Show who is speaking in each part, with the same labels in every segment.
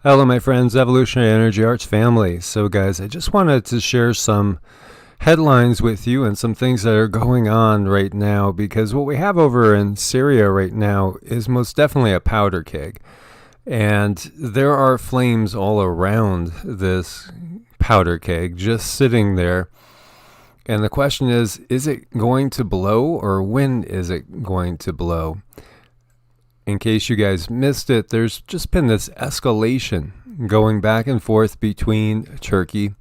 Speaker 1: Hello, my friends, Evolutionary Energy Arts family. So, guys, I just wanted to share some headlines with you and some things that are going on right now, because what we have over in Syria right now is most definitely a powder keg. And there are flames all around this powder keg just sitting there. And the question is it going to blow, or when is it going to blow? In case you guys missed it, there's just been this escalation going back and forth between Turkey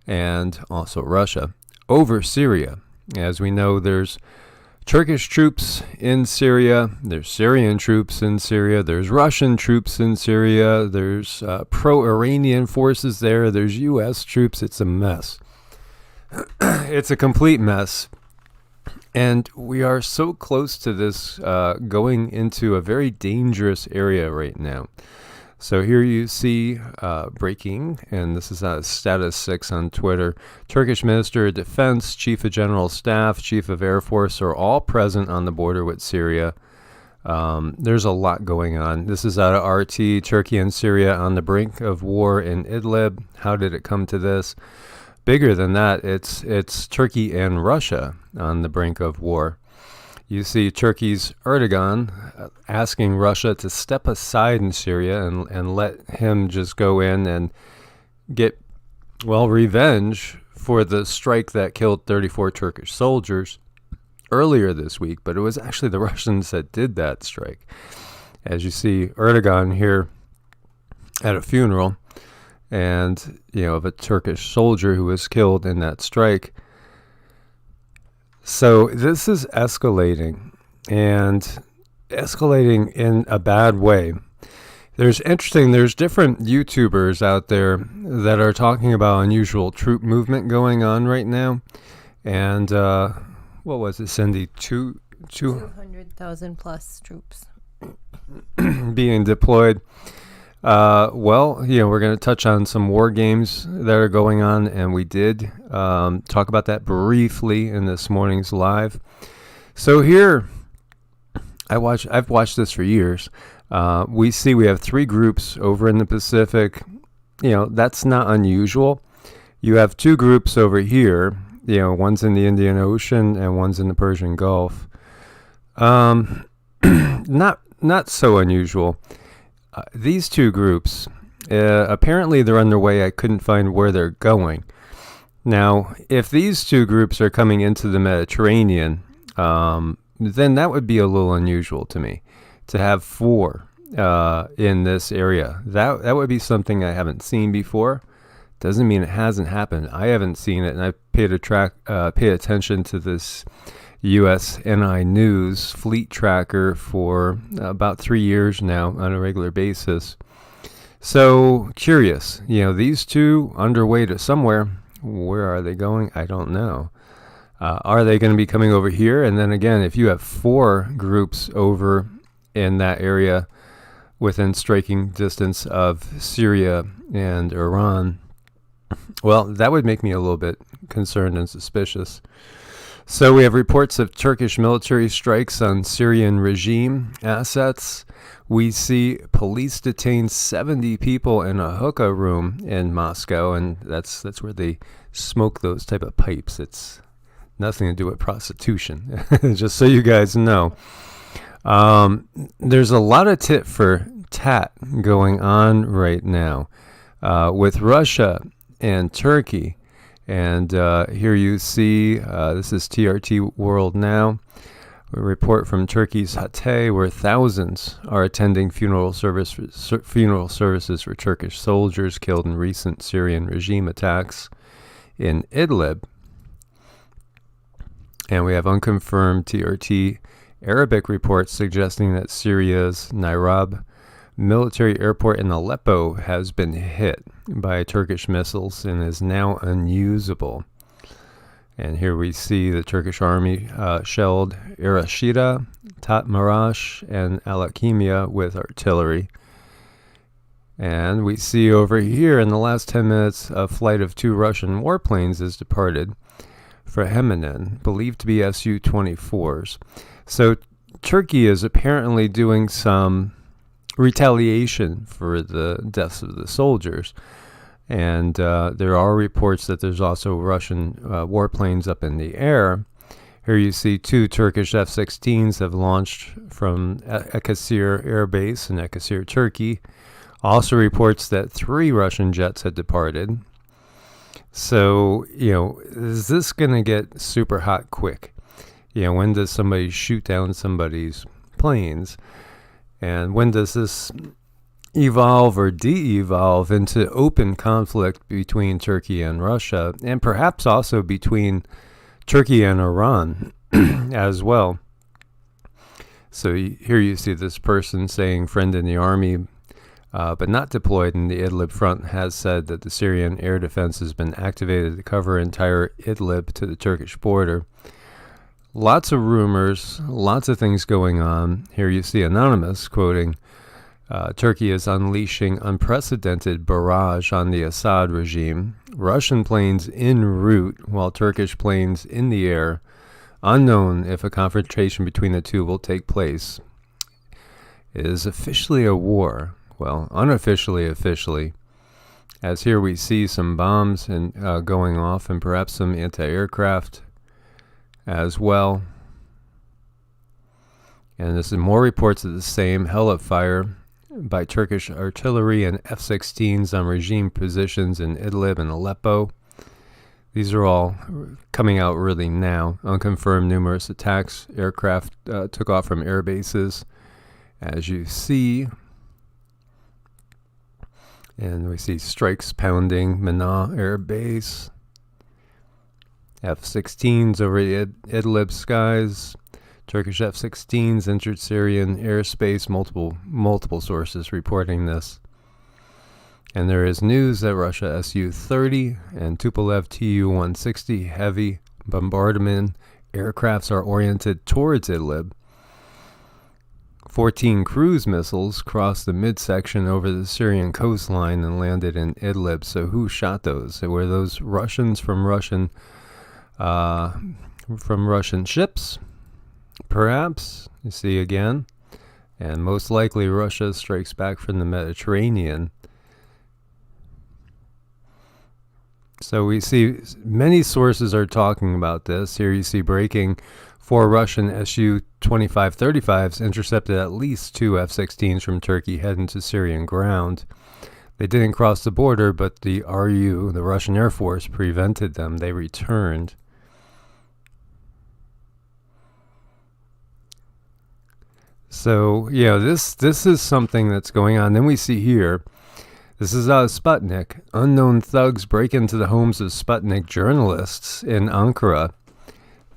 Speaker 1: and also Russia over Syria. As we know, there's Turkish troops in Syria, there's Syrian troops in Syria, there's Russian troops in Syria, there's pro-Iranian forces there, there's U.S. troops. It's a mess. It's a complete mess. And we are so close to this going into a very dangerous area right now. So here you see breaking, and this is Status 6 on Twitter. Turkish Minister of Defense, Chief of General Staff, Chief of Air Force are all present on the border with Syria. There's a lot going on. This is out of RT, Turkey and Syria on the brink of war in Idlib. How did it come to this? Bigger than that, it's Turkey and Russia on the brink of war. You see Turkey's Erdogan asking Russia to step aside in Syria and let him just go in and get, revenge for the strike that killed 34 Turkish soldiers earlier this week. But it was actually the Russians that did that strike. As you see Erdogan here at a funeral, and, of a Turkish soldier who was killed in that strike. So this is escalating, and escalating in a bad way. There's different YouTubers out there that are talking about unusual troop movement going on right now. And what was it, Cindy?
Speaker 2: 200,000 plus troops
Speaker 1: being deployed. We're going to touch on some war games that are going on, and we did talk about that briefly in this morning's live. So here, I've watched this for years. We have 3 groups over in the Pacific. That's not unusual. You have 2 groups over here. One's in the Indian Ocean and one's in the Persian Gulf. Not so unusual. These 2 groups, apparently they're underway. I couldn't find where they're going. Now, if these 2 groups are coming into the Mediterranean, then that would be a little unusual to me, to have 4 in this area. That would be something I haven't seen before. Doesn't mean it hasn't happened. I haven't seen it, and I've paid attention to this USNI News fleet tracker for about 3 years now on a regular basis. So curious, these 2 underway to somewhere. Where are they going? I don't know. Are they going to be coming over here? And then again, if you have 4 groups over in that area within striking distance of Syria and Iran, that would make me a little bit concerned and suspicious. So we have reports of Turkish military strikes on Syrian regime assets. We see police detain 70 people in a hookah room in Moscow, and that's where they smoke those type of pipes. It's nothing to do with prostitution, just so you guys know. There's a lot of tit for tat going on right now with Russia and Turkey. And here you see, this is TRT World Now, a report from Turkey's Hatay, where thousands are attending funeral services for Turkish soldiers killed in recent Syrian regime attacks in Idlib. And we have unconfirmed TRT Arabic reports suggesting that Syria's Nairab military airport in Aleppo has been hit by Turkish missiles and is now unusable. And here we see the Turkish army shelled Irashida, Tatmarash, and Alakimia with artillery. And we see over here in the last 10 minutes, a flight of 2 Russian warplanes has departed for Hemenen, believed to be Su-24s. So Turkey is apparently doing some retaliation for the deaths of the soldiers. And there are reports that there's also Russian warplanes up in the air. Here you see 2 Turkish F-16s have launched from Akasir Air Base in Akasir, Turkey. Also reports that 3 Russian jets had departed. So, is this going to get super hot quick? When does somebody shoot down somebody's planes? And when does this evolve or de-evolve into open conflict between Turkey and Russia, and perhaps also between Turkey and Iran as well? So here you see this person saying friend in the army, but not deployed in the Idlib front, has said that the Syrian air defense has been activated to cover entire Idlib to the Turkish border. Lots of rumors, lots of things going on. Here you see Anonymous quoting, Turkey is unleashing unprecedented barrage on the Assad regime. Russian planes en route while Turkish planes in the air. Unknown if a confrontation between the two will take place. It is officially a war. Well, unofficially, officially. As here we see some bombs going off and perhaps some anti-aircraft as well. And this is more reports of the same hell of fire by Turkish artillery and F-16s on regime positions in Idlib and Aleppo. These are all coming out really now. Unconfirmed numerous attacks. Aircraft took off from air bases, as you see. And we see strikes pounding Mana Air Base. F-16s over the Idlib skies. Turkish F-16s entered Syrian airspace. Multiple sources reporting this. And there is news that Russia Su-30 and Tupolev Tu-160 heavy bombardment aircrafts are oriented towards Idlib. 14 cruise missiles crossed the midsection over the Syrian coastline and landed in Idlib. So who shot those? Were those Russians from Russian ships? Perhaps. You see again. And most likely Russia strikes back from the Mediterranean. So we see many sources are talking about this. Here you see breaking 4 Russian Su-25-35s intercepted at least 2 F-16s from Turkey heading to Syrian ground. They didn't cross the border, but the RU, the Russian Air Force, prevented them. They returned. So, this is something that's going on. Then we see here, this is Sputnik. Unknown thugs break into the homes of Sputnik journalists in Ankara.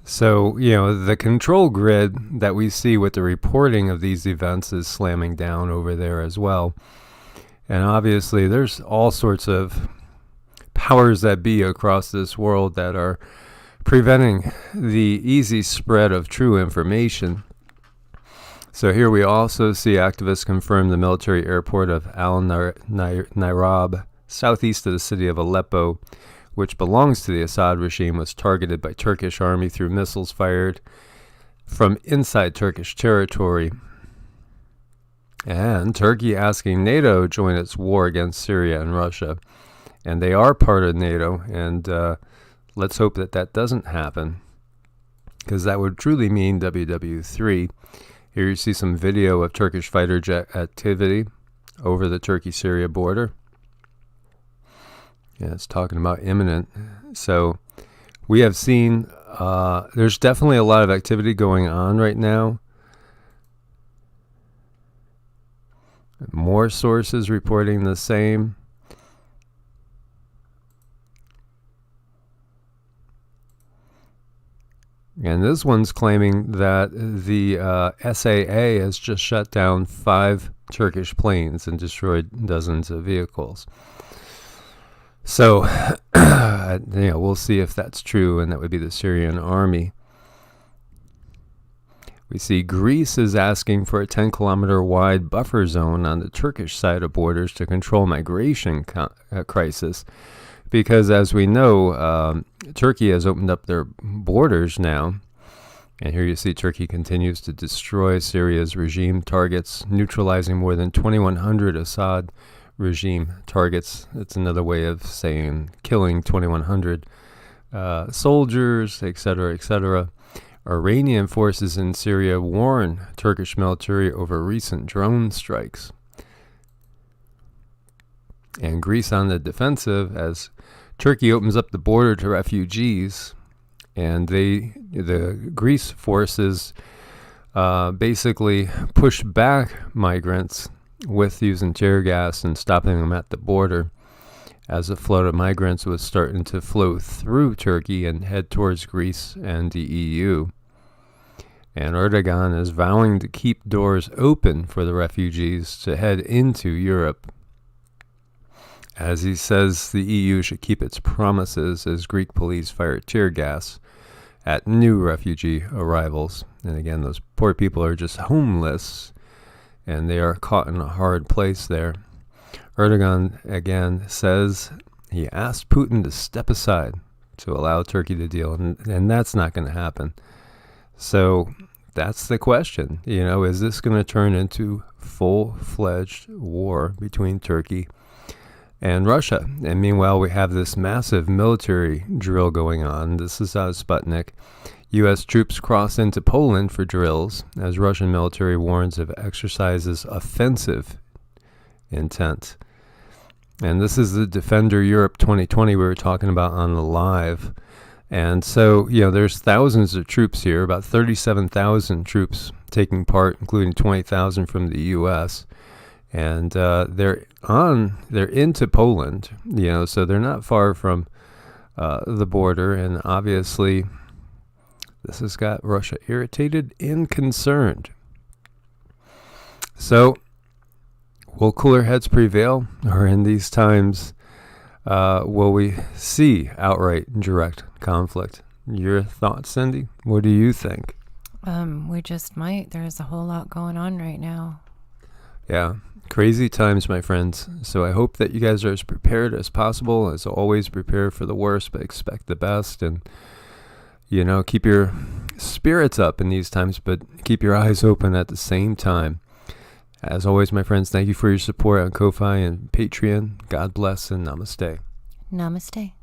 Speaker 1: So, the control grid that we see with the reporting of these events is slamming down over there as well. And obviously, there's all sorts of powers that be across this world that are preventing the easy spread of true information. So here we also see activists confirm the military airport of Al-Nairab, southeast of the city of Aleppo, which belongs to the Assad regime, was targeted by Turkish army through missiles fired from inside Turkish territory. And Turkey asking NATO to join its war against Syria and Russia. And they are part of NATO, and let's hope that that doesn't happen, because that would truly mean WW3. Here you see some video of Turkish fighter jet activity over the Turkey-Syria border. Yeah, it's talking about imminent. So we have seen there's definitely a lot of activity going on right now. More sources reporting the same. And this one's claiming that the SAA has just shut down 5 Turkish planes and destroyed dozens of vehicles. So, we'll see if that's true, and that would be the Syrian army. We see Greece is asking for a 10-kilometer wide buffer zone on the Turkish side of borders to control migration crisis. Because as we know, Turkey has opened up their borders now, And here you see Turkey continues to destroy Syria's regime targets, neutralizing more than 2,100 Assad regime targets. It's another way of saying killing 2,100 soldiers, etc., etc. Iranian forces in Syria warn Turkish military over recent drone strikes. And Greece on the defensive as Turkey opens up the border to refugees, and the Greece forces basically push back migrants with using tear gas and stopping them at the border as a flood of migrants was starting to flow through Turkey and head towards Greece and the EU. And Erdogan is vowing to keep doors open for the refugees to head into Europe. As he says, the EU should keep its promises as Greek police fire tear gas at new refugee arrivals. And again, those poor people are just homeless, and they are caught in a hard place there. Erdogan, again, says he asked Putin to step aside to allow Turkey to deal, and that's not going to happen. So that's the question. Is this going to turn into full-fledged war between Turkey and Russia? And meanwhile, we have this massive military drill going on. This is out of Sputnik. U.S. troops cross into Poland for drills as Russian military warns of exercises offensive intent. And this is the Defender Europe 2020 we were talking about on the live. And so, there's thousands of troops here, about 37,000 troops taking part, including 20,000 from the U.S., and they're into Poland, so they're not far from the border. And obviously, this has got Russia irritated and concerned. So, will cooler heads prevail, or in these times, will we see outright direct conflict? Your thoughts, Cindy? What do you think?
Speaker 2: We just might. There's a whole lot going on right now.
Speaker 1: Yeah. Crazy times, my friends. So I hope that you guys are as prepared as possible. As always, prepare for the worst, but expect the best. And, keep your spirits up in these times, but keep your eyes open at the same time. As always, my friends, thank you for your support on Ko-Fi and Patreon. God bless and namaste.
Speaker 2: Namaste.